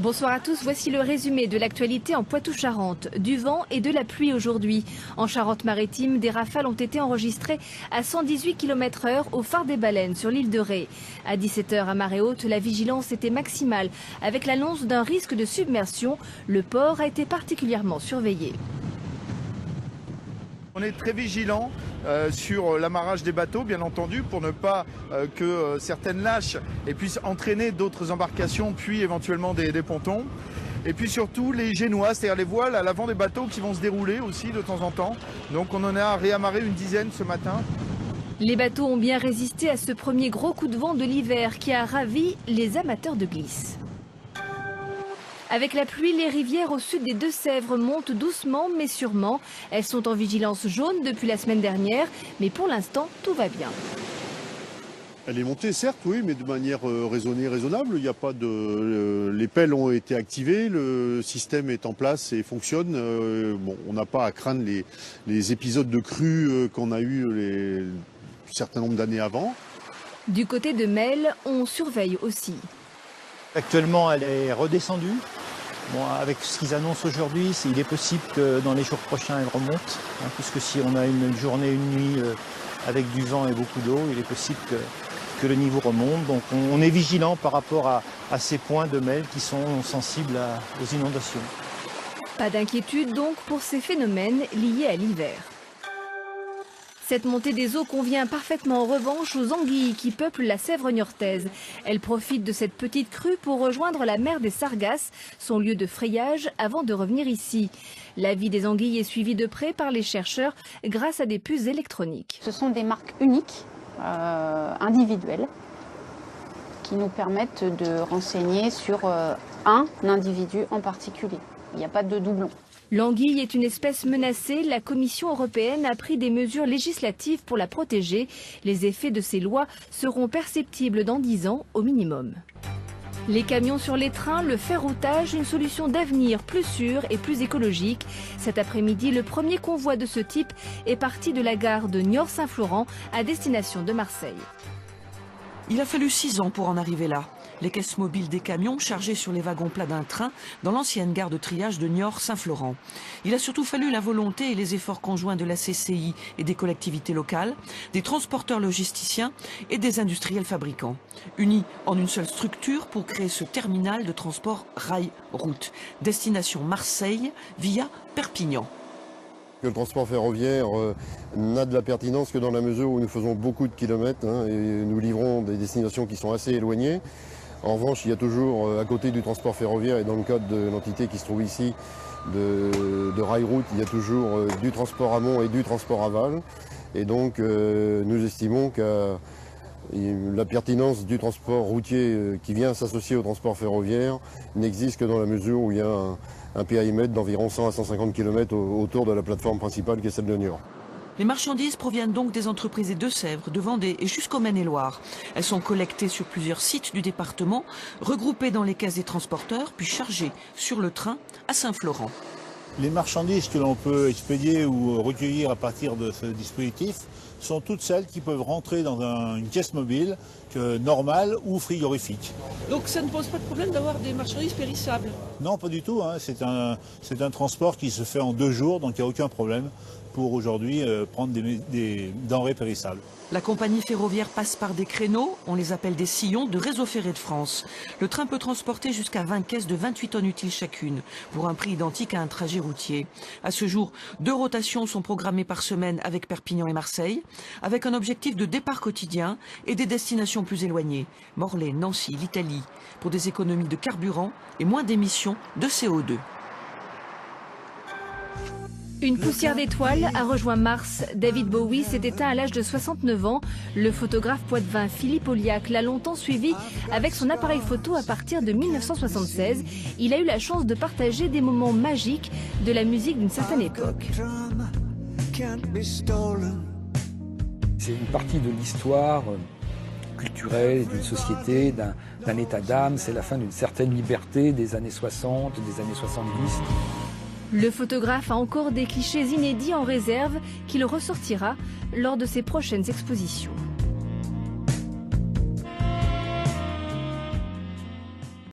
Bonsoir à tous, voici le résumé de l'actualité en Poitou-Charentes. Du vent et de la pluie aujourd'hui. En Charente-Maritime, des rafales ont été enregistrées à 118 km/h au phare des Baleines sur l'île de Ré. À 17h à marée haute, la vigilance était maximale. Avec l'annonce d'un risque de submersion, le port a été particulièrement surveillé. On est très vigilant sur l'amarrage des bateaux, bien entendu, pour ne pas que certaines lâchent et puissent entraîner d'autres embarcations, puis éventuellement des pontons. Et puis surtout les génois, c'est-à-dire les voiles à l'avant des bateaux qui vont se dérouler aussi de temps en temps. Donc on en a réamarré une dizaine ce matin. Les bateaux ont bien résisté à ce premier gros coup de vent de l'hiver qui a ravi les amateurs de glisse. Avec la pluie, les rivières au sud des Deux-Sèvres montent doucement mais sûrement. Elles sont en vigilance jaune depuis la semaine dernière, mais pour l'instant, tout va bien. Elle est montée, certes, oui, mais de manière raisonnée, raisonnable. Il n'y a pas de... les pelles ont été activées, le système est en place et fonctionne. Bon, on n'a pas à craindre les épisodes de crue qu'on a eu un certain nombre d'années avant. Du côté de Melle, on surveille aussi. Actuellement, elle est redescendue. Bon, avec ce qu'ils annoncent aujourd'hui, il est possible que dans les jours prochains, elle remonte. Puisque si on a une journée, une nuit avec du vent et beaucoup d'eau, il est possible que le niveau remonte. Donc on est vigilant par rapport à ces points de Melle qui sont sensibles aux inondations. Pas d'inquiétude donc pour ces phénomènes liés à l'hiver. Cette montée des eaux convient parfaitement en revanche aux anguilles qui peuplent la Sèvre niortaise. Elles profitent de cette petite crue pour rejoindre la mer des Sargasses, son lieu de frayage, avant de revenir ici. La vie des anguilles est suivie de près par les chercheurs grâce à des puces électroniques. Ce sont des marques uniques, individuelles, qui nous permettent de renseigner sur un individu en particulier. Il n'y a pas de doublon. L'anguille est une espèce menacée. La Commission européenne a pris des mesures législatives pour la protéger. Les effets de ces lois seront perceptibles dans 10 ans au minimum. Les camions sur les trains, le ferroutage, une solution d'avenir plus sûre et plus écologique. Cet après-midi, le premier convoi de ce type est parti de la gare de Niort-Saint-Florent à destination de Marseille. Il a fallu 6 ans pour en arriver là. Les caisses mobiles des camions chargés sur les wagons plats d'un train dans l'ancienne gare de triage de Niort-Saint-Florent. Il a surtout fallu la volonté et les efforts conjoints de la CCI et des collectivités locales, des transporteurs logisticiens et des industriels fabricants, unis en une seule structure pour créer ce terminal de transport rail-route, destination Marseille via Perpignan. Le transport ferroviaire n'a de la pertinence que dans la mesure où nous faisons beaucoup de kilomètres et nous livrons des destinations qui sont assez éloignées. En revanche, il y a toujours, à côté du transport ferroviaire et dans le cadre de l'entité qui se trouve ici, de rail-route, il y a toujours du transport amont et du transport aval. Et donc, nous estimons que la pertinence du transport routier qui vient s'associer au transport ferroviaire n'existe que dans la mesure où il y a un périmètre d'environ 100 à 150 km autour de la plateforme principale qui est celle de Niort. Les marchandises proviennent donc des entreprises des Deux-Sèvres, de Vendée et jusqu'au Maine-et-Loire. Elles sont collectées sur plusieurs sites du département, regroupées dans les caisses des transporteurs, puis chargées sur le train à Saint-Florent. Les marchandises que l'on peut expédier ou recueillir à partir de ce dispositif sont toutes celles qui peuvent rentrer dans une caisse mobile normale ou frigorifique. Donc ça ne pose pas de problème d'avoir des marchandises périssables? Non, pas du tout. C'est un transport qui se fait en 2 jours, donc il n'y a aucun problème pour aujourd'hui prendre des denrées périssables. La compagnie ferroviaire passe par des créneaux, on les appelle des sillons, de Réseau Ferré de France. Le train peut transporter jusqu'à 20 caisses de 28 tonnes utiles chacune, pour un prix identique à un trajet routier. À ce jour, 2 rotations sont programmées par semaine avec Perpignan et Marseille, avec un objectif de départ quotidien et des destinations plus éloignées, Morlaix, Nancy, l'Italie, pour des économies de carburant et moins d'émissions de CO2. Une poussière d'étoiles a rejoint Mars. David Bowie s'est éteint à l'âge de 69 ans. Le photographe poitevin Philippe Auliac l'a longtemps suivi avec son appareil photo à partir de 1976. Il a eu la chance de partager des moments magiques de la musique d'une certaine époque. C'est une partie de l'histoire culturelle d'une société, d'un état d'âme. C'est la fin d'une certaine liberté des années 60, des années 70. Le photographe a encore des clichés inédits en réserve qu'il ressortira lors de ses prochaines expositions.